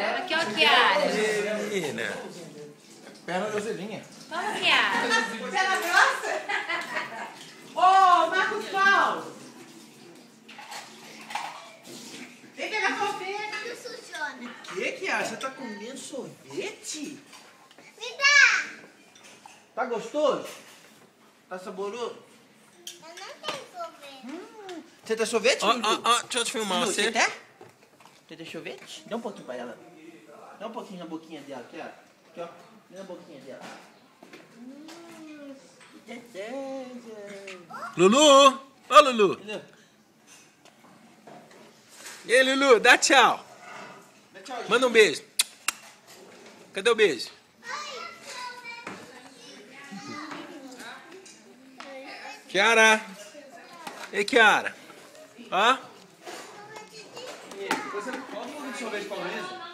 Aqui, ó, Kiara. Menina. Perna groselhinha. Vamos, Kiara. Perna grossa? Ô, Marcos Paulo! Vem pegar sorvete. Não funciona. O que, Kiara? Você tá comendo sorvete? Me dá! Tá gostoso? Tá saboroso? Eu não tenho sorvete. Você tem sorvete, Ó, Lulu? ó, ó, deixa eu te filmar Lulu, você. Você tem? Você tem sorvete? Dá um pouquinho pra ela. Dá um pouquinho na boquinha dela, Kiara. Aqui, ó. Dá na boquinha dela. Que delícia. Lulu! Ô, Lulu! Entendeu? E aí, Lulu, dá tchau. Dá tchau, gente. Manda um beijo. Cadê o beijo? Kiara! Ei, Kiara! Ó! Você come um sorvete paulista?